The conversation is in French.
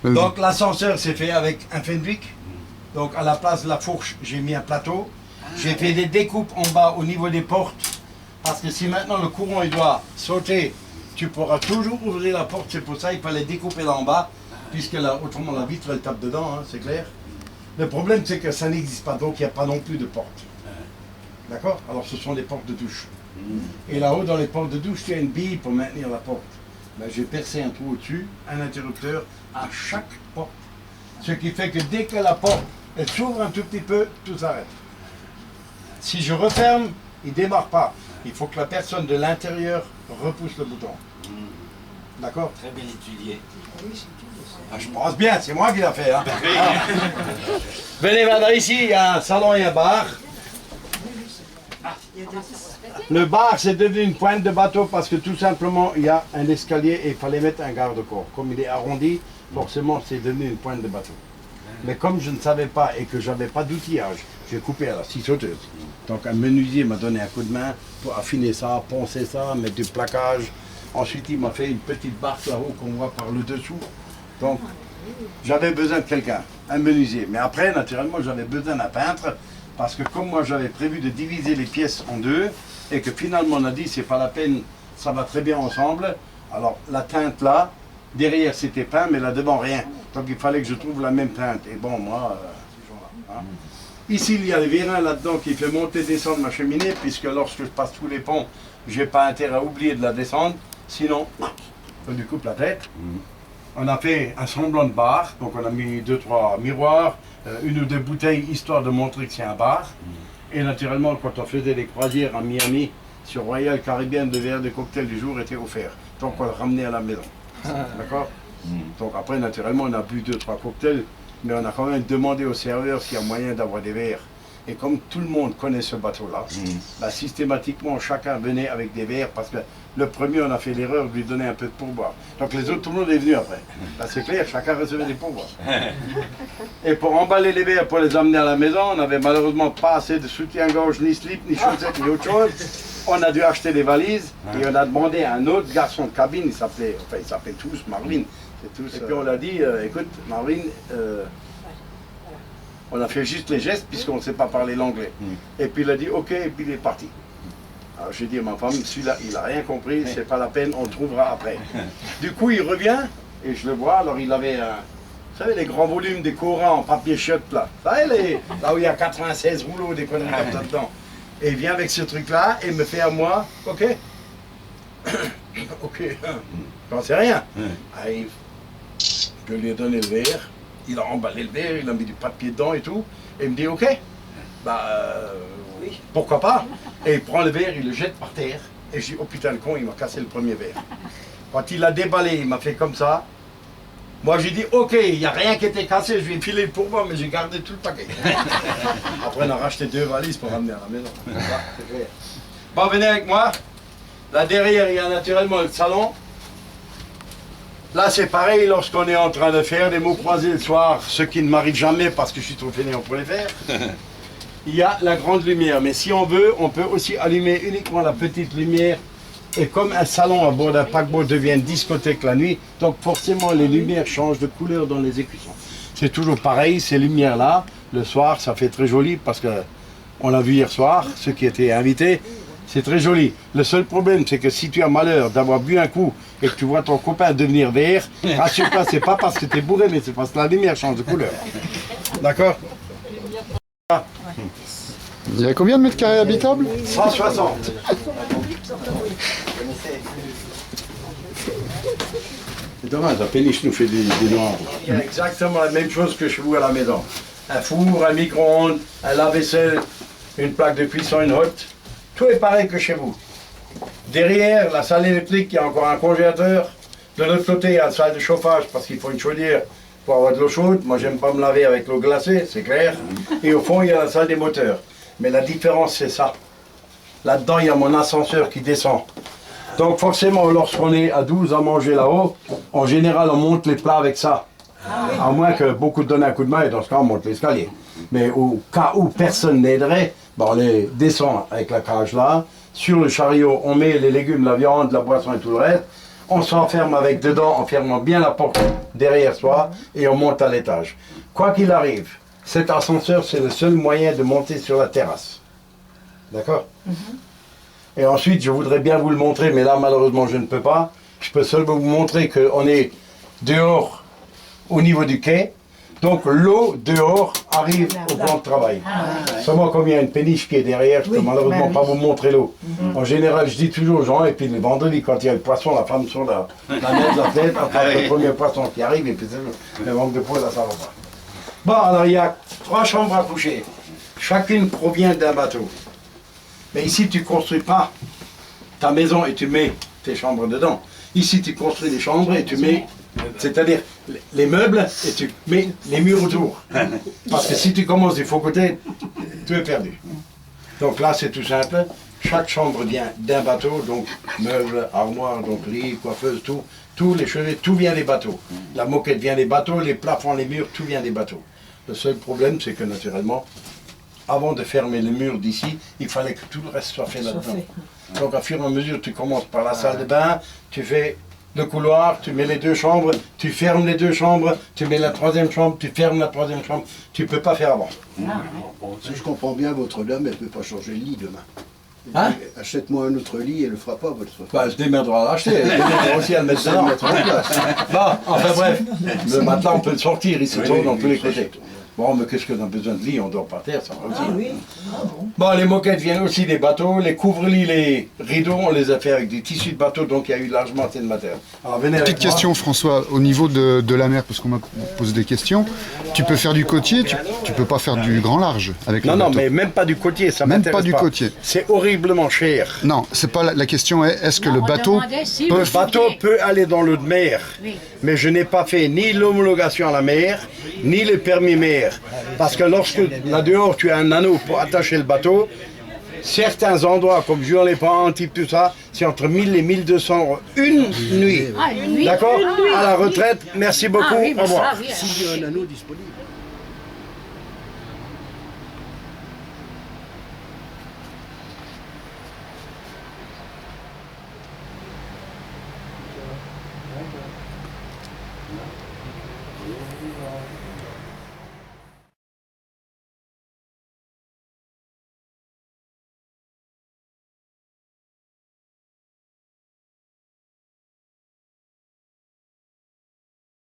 Donc l'ascenseur s'est fait avec un Fenwick. Donc à la place de la fourche, j'ai mis un plateau. J'ai fait des découpes en bas au niveau des portes. Parce que si maintenant le courant il doit sauter, tu pourras toujours ouvrir la porte. C'est pour ça qu'il fallait découper là en bas. Puisque là, autrement la vitre elle tape dedans, hein, c'est clair. Le problème c'est que ça n'existe pas, donc il n'y a pas non plus de porte. D'accord? Alors ce sont des portes de douche. Et là-haut dans les portes de douche, tu as une bille pour maintenir la porte. Là, j'ai percé un trou au-dessus, un interrupteur à chaque porte. Ce qui fait que dès que la porte elle s'ouvre un tout petit peu, tout s'arrête. Si je referme, il ne démarre pas. Il faut que la personne de l'intérieur repousse le bouton. D'accord? Très bien étudié. Ah, je pense bien, c'est moi qui l'ai fait. Hein. Venez maintenant ici, il y a un salon et un bar. Le bar, c'est devenu une pointe de bateau parce que tout simplement, il y a un escalier et il fallait mettre un garde-corps. Comme il est arrondi, forcément, c'est devenu une pointe de bateau. Mais comme je ne savais pas et que je n'avais pas d'outillage, j'ai coupé à la scie sauteuse. Donc un menuisier m'a donné un coup de main pour affiner ça, poncer ça, mettre du plaquage. Ensuite, il m'a fait une petite barque là-haut qu'on voit par le dessous. Donc, j'avais besoin de quelqu'un, un menuisier. Mais après, naturellement, j'avais besoin d'un peintre parce que comme moi, j'avais prévu de diviser les pièces en deux et que finalement, on a dit, c'est pas la peine, ça va très bien ensemble. Alors, la teinte là, derrière, c'était peint, mais là devant, rien. Donc, il fallait que je trouve la même teinte. Et bon, moi, toujours là. Hein. Ici, il y a le vérin là-dedans qui fait monter et descendre ma cheminée, puisque lorsque je passe tous les ponts, je n'ai pas intérêt à oublier de la descendre. Sinon, on lui coupe la tête. On a fait un semblant de bar, donc on a mis 2-3 miroirs, une ou deux bouteilles, histoire de montrer que c'est un bar. Et naturellement, quand on faisait des croisières à Miami, sur Royal Caribbean, le verre de cocktail du jour était offert. Donc on le ramenait à la maison. D'accord? Donc après, naturellement, on a bu 2-3 cocktails, mais on a quand même demandé au serveur s'il y a moyen d'avoir des verres. Et comme tout le monde connaît ce bateau-là, bah, systématiquement, chacun venait avec des verres parce que le premier, on a fait l'erreur de lui donner un peu de pourboire. Donc les autres, tout le monde est venu après. Là, c'est clair, chacun recevait des pourboires. Et pour emballer les verres, pour les amener à la maison, on n'avait malheureusement pas assez de soutien-gorge, ni slip, ni chaussettes, ni autre chose. On a dû acheter des valises et on a demandé à un autre garçon de cabine, ils s'appelaient tous Marvin. Et puis on a dit, écoute, Marvin, on a fait juste les gestes puisqu'on ne sait pas parler l'anglais. Et puis il a dit ok, et puis il est parti. Alors j'ai dit à ma femme, celui-là, il n'a rien compris, c'est pas la peine, on le trouvera après. Du coup, il revient, et je le vois, alors il avait, vous savez, les grands volumes des Corans en papier chiotte là. Là où il y a 96 rouleaux, des conneries comme ça dedans. Et il vient avec ce truc-là, et me fait à moi, ok. Ok, j'en sais rien. Je lui ai donné le verre. Il a emballé le verre, il a mis du papier dedans et tout. Et il me dit, ok, oui, pourquoi pas. Et il prend le verre, il le jette par terre. Et je dis, oh putain, le con, il m'a cassé le premier verre. Quand il l'a déballé, il m'a fait comme ça. Moi, j'ai dit, ok, il n'y a rien qui était cassé, je lui ai filé le pourboire, mais j'ai gardé tout le paquet. Après, on a racheté 2 valises pour ramener à la maison. Là, c'est clair. Bon, venez avec moi. Là derrière, il y a naturellement le salon. Là, c'est pareil lorsqu'on est en train de faire des mots croisés le soir, ce qui ne m'arrive jamais parce que je suis trop fainéant pour les faire. Il y a la grande lumière, mais si on veut, on peut aussi allumer uniquement la petite lumière. Et comme un salon à bord d'un paquebot devient une discothèque la nuit, donc forcément les lumières changent de couleur dans les écussons. C'est toujours pareil, ces lumières-là, le soir, ça fait très joli parce que on l'a vu hier soir, ceux qui étaient invités. C'est très joli. Le seul problème, c'est que si tu as malheur d'avoir bu un coup et que tu vois ton copain devenir vert, rassure-toi, c'est pas parce que tu es bourré, mais c'est parce que la lumière change de couleur. D'accord? Il y a combien de mètres carrés habitables? 160. C'est dommage, la péniche nous fait des noirs. Il y a exactement la même chose que chez vous à la maison. Un four, un micro-ondes, un lave-vaisselle, une plaque de cuisson, une hotte. Tout est pareil que chez vous. Derrière, la salle électrique, il y a encore un congélateur. De l'autre côté, il y a la salle de chauffage parce qu'il faut une chaudière pour avoir de l'eau chaude. Moi, j'aime pas me laver avec l'eau glacée, c'est clair. Et au fond, il y a la salle des moteurs. Mais la différence, c'est ça. Là-dedans, il y a mon ascenseur qui descend. Donc forcément, lorsqu'on est à 12 à manger là-haut, en général, on monte les plats avec ça. À moins que beaucoup donnent un coup de main, et dans ce cas, on monte l'escalier. Mais au cas où personne n'aiderait, ben on les descend avec la cage là. Sur le chariot, on met les légumes, la viande, la boisson et tout le reste. On s'enferme avec dedans en fermant bien la porte derrière soi et on monte à l'étage. Quoi qu'il arrive, cet ascenseur, c'est le seul moyen de monter sur la terrasse. D'accord? Et ensuite, je voudrais bien vous le montrer, mais là, malheureusement, je ne peux pas. Je peux seulement vous montrer qu'on est dehors au niveau du quai. Donc l'eau dehors arrive au plan de travail. Seulement comme il y a une péniche qui est derrière, je ne peux malheureusement pas vous montrer l'eau. En général, je dis toujours aux gens, et puis le vendredi, quand il y a le poisson, la femme sur la mettre la tête, attrape le premier poisson qui arrive, et puis le manque de peau, là, ça va pas. Bon, alors il y a 3 chambres à coucher. Chacune provient d'un bateau. Mais ici, tu ne construis pas ta maison et tu mets tes chambres dedans. Ici, tu construis des chambres et tu mets, c'est-à-dire les meubles et tu mets les murs autour. Parce que si tu commences du faux côté, tu es perdu. Donc là, c'est tout simple. Chaque chambre vient d'un bateau, donc meubles, armoires, donc lit, coiffeuse, tout. Tous les chevets, tout vient des bateaux. La moquette vient des bateaux, les plafonds, les murs, tout vient des bateaux. Le seul problème, c'est que naturellement, avant de fermer le mur d'ici, il fallait que tout le reste soit fait là-dedans. Donc, à fur et à mesure, tu commences par la salle de bain, tu fais le couloir, tu mets les 2 chambres, tu fermes les 2 chambres, tu mets la 3e chambre, tu fermes la 3e chambre. Tu ne peux pas faire avant. Si je comprends bien, votre dame, elle ne peut pas changer le lit demain. Hein? Achète-moi un autre lit, elle ne le fera pas, votre femme. Bah, elle se démerdera à l'acheter, elle se démerdera aussi à le mettre dedans. Bon, enfin bref, le matelas, on peut le sortir, il se tourne dans tous les côtés. Bon, mais qu'est-ce qu'on a besoin de lit? On dort par terre, ça va aussi. Bon, les moquettes viennent aussi des bateaux. Les couvre-lits, les rideaux, on les a fait avec des tissus de bateau, donc il y a eu largement assez de matériel. Alors, venez avec Petite question, François, au niveau de la mer, parce qu'on m'a posé des questions. Tu peux faire du côtier, tu peux pas faire du grand large avec le Non, bateau. non, mais même pas du côtier, ça Même m'intéresse pas du côtier. C'est horriblement cher. Non, c'est pas la question est est-ce que le bateau Le bateau peut aller dans l'eau de mer, mais je n'ai pas fait ni l'homologation à la mer, ni le permis mer. Parce que lorsque là-dehors tu as un anneau pour attacher le bateau, certains endroits comme Juan-les-Pins, Antibes, tout ça, c'est entre 1000 et 1200 € une nuit. D'accord? À la retraite, merci beaucoup, au revoir. S'il y a un anneau disponible.